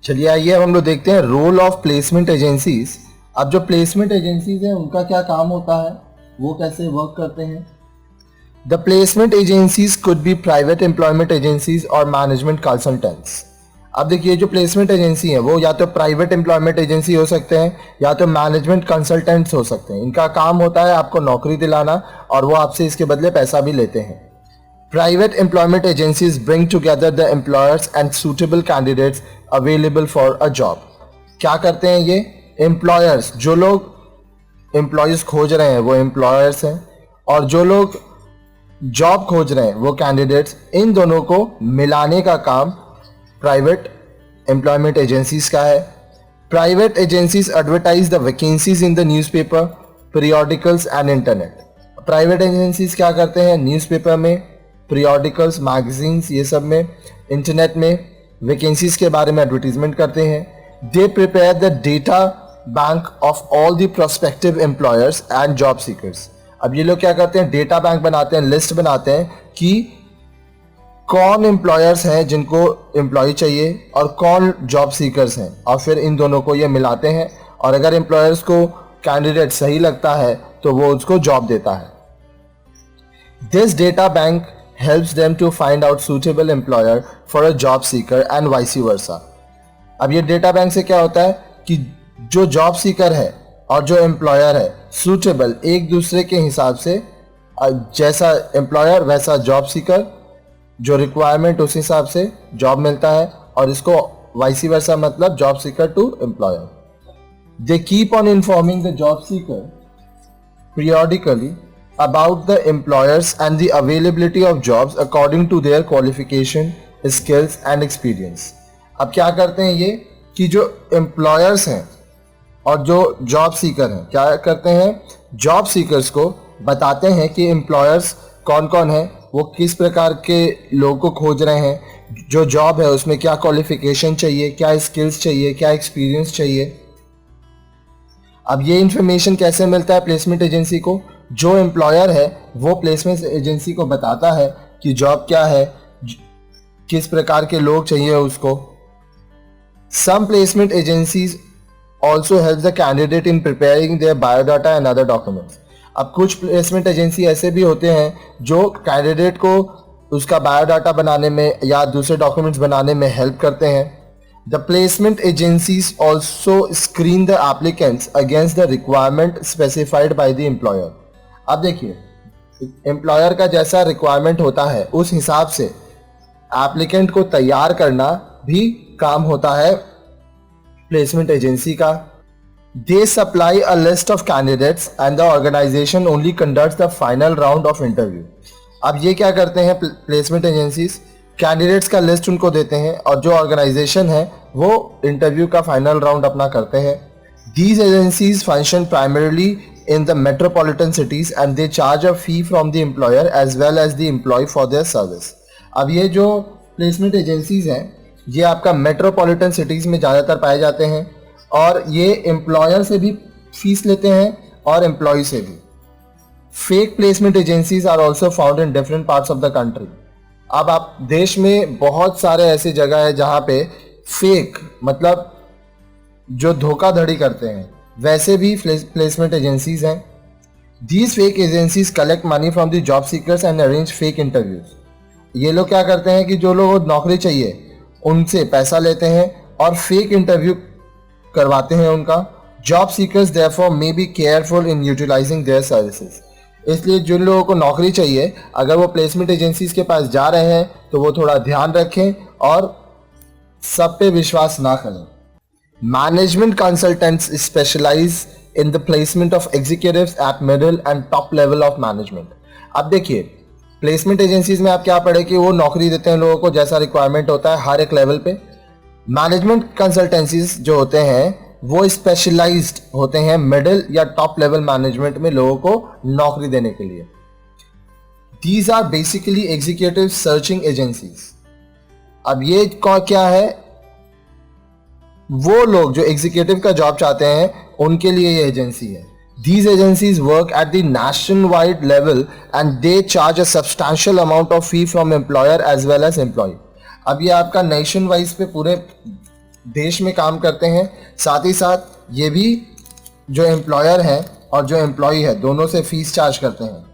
चलिए आइए अब हम लोग देखते हैं रोल ऑफ प्लेसमेंट एजेंसीज। अब जो प्लेसमेंट एजेंसीज हैं उनका क्या काम होता है, वो कैसे वर्क करते हैं। The placement agencies could be private employment agencies और मैनेजमेंट कंसल्टेंट्स। अब देखिए जो प्लेसमेंट एजेंसी है वो या तो प्राइवेट एम्प्लॉयमेंट एजेंसी हो सकते हैं या तो मैनेजमेंट कंसल्टेंट्स हो सकते हैं। इनका काम होता है आपको नौकरी दिलाना और वो आपसे इसके बदले पैसा भी लेते हैं। Private employment agencies bring together the employers and suitable candidates available for a job. क्या करते हैं ये employers, जो लोग employees खोज रहे हैं वो employers हैं और जो लोग job खोज रहे हैं वो candidates, इन दोनों को मिलाने का काम private employment agencies का है। Private agencies advertise the vacancies in the newspaper, periodicals and internet. Private agencies क्या करते हैं न्यूज़पेपर में, पीरियोडिकल्स, मैगजीन्स, ये सब में, इंटरनेट में वैकेंसीज के बारे में एडवर्टीजमेंट करते हैं। They prepare the data bank of all the prospective employers and job seekers. अब ये लोग क्या करते हैं, डेटा बैंक बनाते हैं, लिस्ट बनाते हैं कि कौन एम्प्लॉयर्स हैं जिनको एम्प्लॉय चाहिए और कौन जॉब सीकर्स हैं, और फिर इन दोनों को ये मिलाते हैं और अगर एम्प्लॉयर्स को कैंडिडेट सही लगता है तो वो उसको जॉब देता है। This data bank helps them to find out suitable employer for a job seeker and vice versa. अब ये डेटा बैंक से क्या होता है कि जो जॉब सीकर है और जो एम्प्लॉयर है सूटेबल एक दूसरे के हिसाब से, जैसा एम्प्लॉयर वैसा जॉब सीकर, जो रिक्वायरमेंट उस हिसाब से जॉब मिलता है, और इसको वाइस वर्सा मतलब job seeker to employer. They keep on informing the job seeker periodically about the employers and the availability of jobs according to their qualification, skills and experience. अब क्या करते हैं ये कि जो employers हैं और जो जॉब सीकर हैं क्या करते हैं, जॉब सीकर्स को बताते हैं कि employers कौन कौन है, वो किस प्रकार के लोगों को खोज रहे हैं, जो जॉब है उसमें क्या क्वालिफिकेशन चाहिए, क्या स्किल्स चाहिए, क्या एक्सपीरियंस चाहिए। अब ये इंफॉर्मेशन कैसे मिलता है प्लेसमेंट एजेंसी को, जो एम्प्लॉयर है वो प्लेसमेंट एजेंसी को बताता है कि जॉब क्या है, किस प्रकार के लोग चाहिए उसको। Some placement agencies also help the candidate in preparing their biodata and other documents. अब कुछ प्लेसमेंट एजेंसी ऐसे भी होते हैं जो कैंडिडेट को उसका बायोडाटा बनाने में या दूसरे डॉक्यूमेंट्स बनाने में हेल्प करते हैं। The placement agencies also screen the applicants against the requirement specified by the employer. अब देखिए एम्प्लॉयर का जैसा रिक्वायरमेंट होता है उस हिसाब से एप्लीकेंट को तैयार करना भी काम होता है प्लेसमेंट एजेंसी का। They supply a list of candidates and the organization only conducts the final round of interview. अब ये क्या करते हैं प्लेसमेंट एजेंसीज, कैंडिडेट्स का लिस्ट उनको देते हैं और जो ऑर्गेनाइजेशन है वो इंटरव्यू का फाइनल राउंड अपना करते हैं। These agencies function primarily in the metropolitan cities and they charge a fee from the employer as well as the employee for their service. अब ये जो प्लेसमेंट एजेंसीज हैं ये आपका मेट्रोपॉलिटन सिटीज़ में ज़्यादातर पाए जाते हैं और ये एम्प्लॉयर से भी फीस लेते हैं और एम्प्लॉय से भी। Fake placement agencies are also found in different parts of the country. अब आप देश में बहुत सारे ऐसी जगह है जहाँ पे फेक मतलब जो धोखाधड़ी करते हैं वैसे भी प्लेसमेंट एजेंसीज हैं। These fake agencies collect money from the job seekers and arrange fake interviews. ये लोग क्या करते हैं कि जो लोग नौकरी चाहिए उनसे पैसा लेते हैं और फेक इंटरव्यू करवाते हैं उनका। Job seekers therefore may be careful in utilising their services. इसलिए जिन लोगों को नौकरी चाहिए अगर वो प्लेसमेंट एजेंसीज के पास जा रहे हैं तो वो थोड़ा ध्यान रखें और सब पे विश्वास ना करें। Management consultants specialise in the placement of executives at middle and top level of management. अब देखिए प्लेसमेंट एजेंसीज में आप क्या पढ़े कि वो नौकरी देते हैं लोगों को जैसा रिक्वायरमेंट होता है हर एक लेवल पे। मैनेजमेंट कंसल्टेंसीज जो होते हैं वो स्पेशलाइज्ड होते हैं मिडिल या टॉप लेवल मैनेजमेंट में लोगों को नौकरी देने के लिए। These are basically executive searching agencies. अब ये क्या है, वो लोग जो एग्जीक्यूटिव का जॉब चाहते हैं उनके लिए ये एजेंसी है। These agencies work at the nationwide level and they charge a substantial amount of fee from employer as well as employee. अब ये आपका नेशन वाइज पे पूरे देश में काम करते हैं, साथ ही साथ ये भी जो एम्प्लॉयर है और जो एम्प्लॉई है दोनों से फीस चार्ज करते हैं।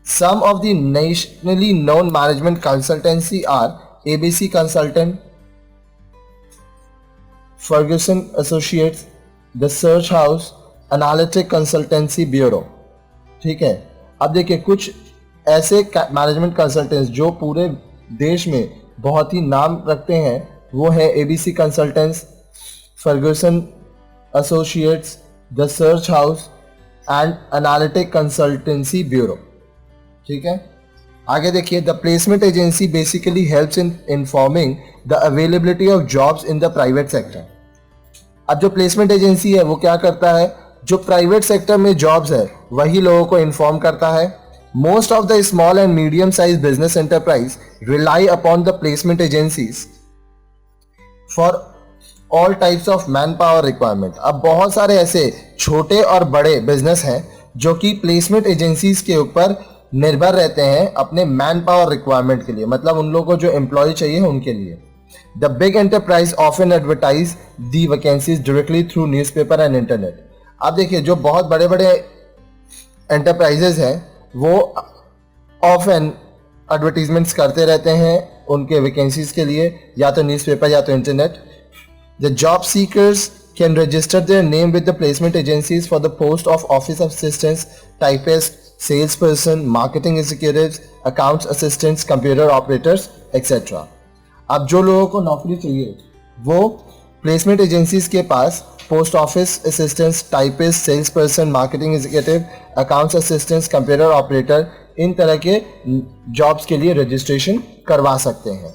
Some of the nationally known management consultancy are ABC consultant, Ferguson associates, the search house, analytic consultancy bureau. ठीक है, अब देखिए कुछ ऐसे मैनेजमेंट कंसल्टेंट्स जो पूरे देश में बहुत ही नाम रखते हैं, वो है ABC consultants, Ferguson associates, the search house and analytic consultancy bureau. ठीक है, आगे देखिए, the placement agency basically helps in informing the availability of jobs in the private sector. अब जो प्लेसमेंट एजेंसी है वो क्या करता है, जो प्राइवेट सेक्टर में जॉब्स है वही लोगों को इन्फॉर्म करता है। Most of the small and medium size business enterprise rely upon the placement agencies for all types of man power requirement. अब बहुत सारे ऐसे छोटे और बड़े बिजनेस हैं जो कि प्लेसमेंट एजेंसीज के ऊपर निर्भर रहते हैं अपने मैन पावर रिक्वायरमेंट के लिए, मतलब उन लोगों को जो एम्प्लॉय चाहिए उनके लिए। The big enterprise often advertise the vacancies directly through newspaper and internet. अब देखिए जो बहुत बड़े बड़े एंटरप्राइजेज हैं वो ऑफन एडवर्टीजमेंट्स करते रहते हैं उनके वैकेंसीज के लिए, या तो न्यूज़पेपर या तो internet. The job seekers can register their name with the placement agencies for the post of office assistants, typist, salesperson, marketing executives, accounts assistants, computer operators, etc. अब जो लोगों को नौकरी चाहिए वो प्लेसमेंट एजेंसीज के पास post office assistants, typist, salesperson, marketing executive, accounts assistants, computer operator, इन तरह के जॉब्स के लिए रजिस्ट्रेशन करवा सकते हैं।